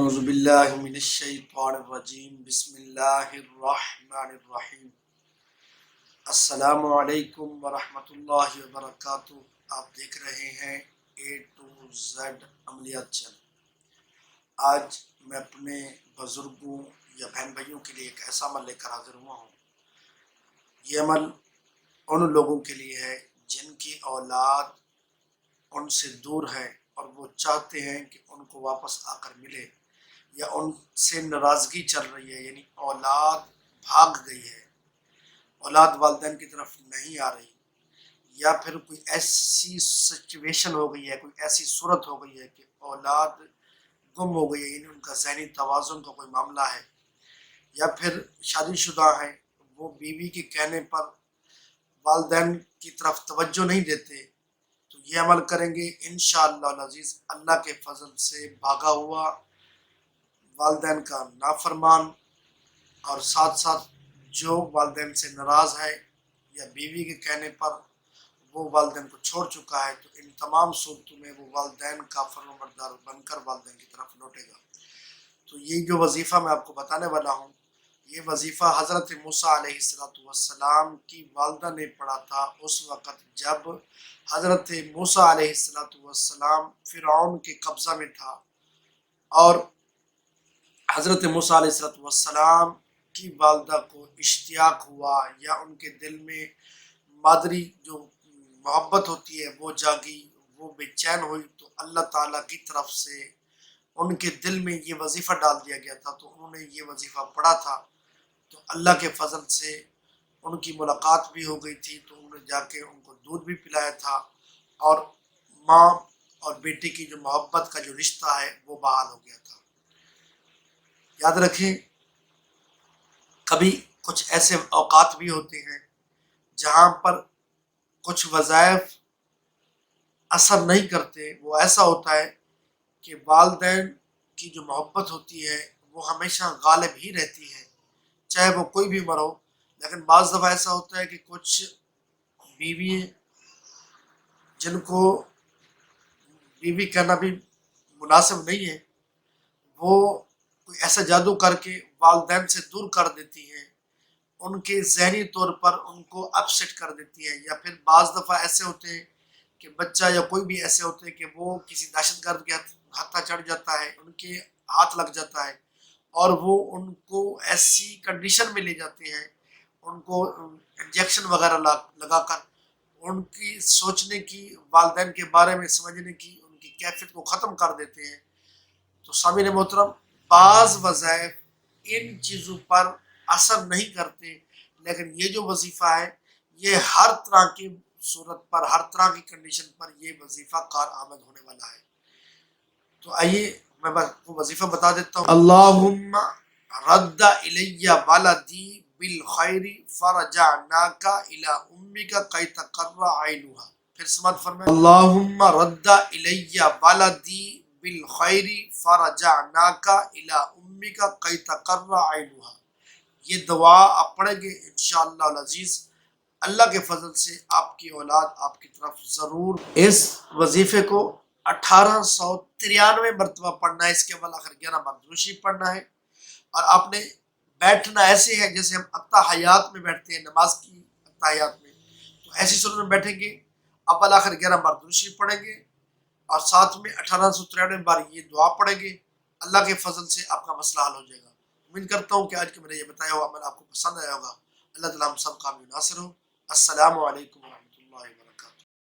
اعوذ باللہ من الشیطان الرجیم بسم اللہ الرحمن الرحیم السلام علیکم ورحمۃ اللہ وبرکاتہ۔ آپ دیکھ رہے ہیں A to Z عملیات چینل۔ آج میں اپنے بزرگوں یا بہن بھائیوں کے لیے ایک ایسا عمل لے کر حاضر ہوا ہوں۔ یہ عمل ان لوگوں کے لیے ہے جن کی اولاد ان سے دور ہے اور وہ چاہتے ہیں کہ ان کو واپس آ کر ملے، یا ان سے ناراضگی چل رہی ہے، یعنی اولاد بھاگ گئی ہے، اولاد والدین کی طرف نہیں آ رہی، یا پھر کوئی ایسی سچویشن ہو گئی ہے، کوئی ایسی صورت ہو گئی ہے کہ اولاد گم ہو گئی ہے، یعنی ان کا ذہنی توازن کا کوئی معاملہ ہے، یا پھر شادی شدہ ہیں، وہ بیوی کے کہنے پر والدین کی طرف توجہ نہیں دیتے، تو یہ عمل کریں گے انشاءاللہ العزیز۔ اللہ کے فضل سے بھاگا ہوا والدین کا نافرمان، اور ساتھ ساتھ جو والدین سے ناراض ہے یا بیوی کے کہنے پر وہ والدین کو چھوڑ چکا ہے، تو ان تمام صورتوں میں وہ والدین کا فرمانبردار بن کر والدین کی طرف لوٹے گا۔ تو یہ جو وظیفہ میں آپ کو بتانے والا ہوں، یہ وظیفہ حضرت موسیٰ علیہ السلام کی والدہ نے پڑھا تھا اس وقت جب حضرت موسیٰ علیہ السلام فرعون کے قبضہ میں تھا، اور حضرت موسیٰ علیہ السلام کی والدہ کو اشتیاق ہوا، یا ان کے دل میں مادری جو محبت ہوتی ہے وہ جاگی، وہ بے چین ہوئی، تو اللہ تعالیٰ کی طرف سے ان کے دل میں یہ وظیفہ ڈال دیا گیا تھا، تو انہوں نے یہ وظیفہ پڑھا تھا، تو اللہ کے فضل سے ان کی ملاقات بھی ہو گئی تھی، تو انہوں نے جا کے ان کو دودھ بھی پلایا تھا، اور ماں اور بیٹے کی جو محبت کا جو رشتہ ہے وہ بحال ہو گیا تھا۔ یاد رکھیں، کبھی کچھ ایسے اوقات بھی ہوتے ہیں جہاں پر کچھ وظائف اثر نہیں کرتے۔ وہ ایسا ہوتا ہے کہ والدین کی جو محبت ہوتی ہے وہ ہمیشہ غالب ہی رہتی ہے، چاہے وہ کوئی بھی عمر ہو۔ لیکن بعض دفعہ ایسا ہوتا ہے کہ کچھ بیوی جن کو بیوی کہنا بھی مناسب نہیں ہے، وہ کوئی ایسا جادو کر کے والدین سے دور کر دیتی ہیں، ان کے ذہنی طور پر ان کو اپسیٹ کر دیتی ہے۔ یا پھر بعض دفعہ ایسے ہوتے ہیں کہ بچہ یا کوئی بھی ایسے ہوتے ہیں کہ وہ کسی دہشت گرد کے ہتھا چڑھ جاتا ہے، ان کے ہاتھ لگ جاتا ہے، اور وہ ان کو ایسی کنڈیشن میں لے جاتے ہیں، ان کو انجیکشن وغیرہ لگا کر ان کی سوچنے کی، والدین کے بارے میں سمجھنے کی، ان کی کیفیت کو ختم کر دیتے ہیں۔ تو سامعین محترم، بعض وظائف ان چیزوں پر اثر نہیں کرتے، لیکن یہ جو وظیفہ ہے یہ ہر طرح کی صورت پر، ہر طرح کی کنڈیشن پر یہ وظیفہ کارآمد ہونے والا ہے۔ تو آئیے میں وہ وظیفہ بتا دیتا ہوں۔ اللہم رد الی ولدی بالخیر فرجعناک الی امک کی تقر عینها۔ پھر سماعت فرمائیں، اللہم رد الی ولدی بالخیر فرجعناک الی امک کی تقر عینها۔ یہ دعا آپ پڑھیں گے انشاءاللہ العزیز، اللہ کے فضل سے آپ کی اولاد آپ کی طرف ضرور۔ اس وظیفے کو 1893 مرتبہ پڑھنا ہے، اس کے اول آخر 11 بار درود شریف پڑھنا ہے، اور آپ نے بیٹھنا ایسے ہے جیسے ہم اتحیات میں بیٹھتے ہیں، نماز کی اتحیات میں، تو ایسی صورت میں بیٹھیں گے، اول آخر 11 بار درود شریف پڑھیں گے، اور ساتھ میں 1893 بار یہ دعا پڑھیں گے۔ اللہ کے فضل سے آپ کا مسئلہ حل ہو جائے گا۔ امید کرتا ہوں کہ آج کے میرے یہ بتایا ہوا عمل آپ کو پسند آیا ہوگا۔ اللہ تعالیٰ ہم سب کا بھی ناصر ہو۔ السلام علیکم ورحمۃ اللہ وبرکاتہ۔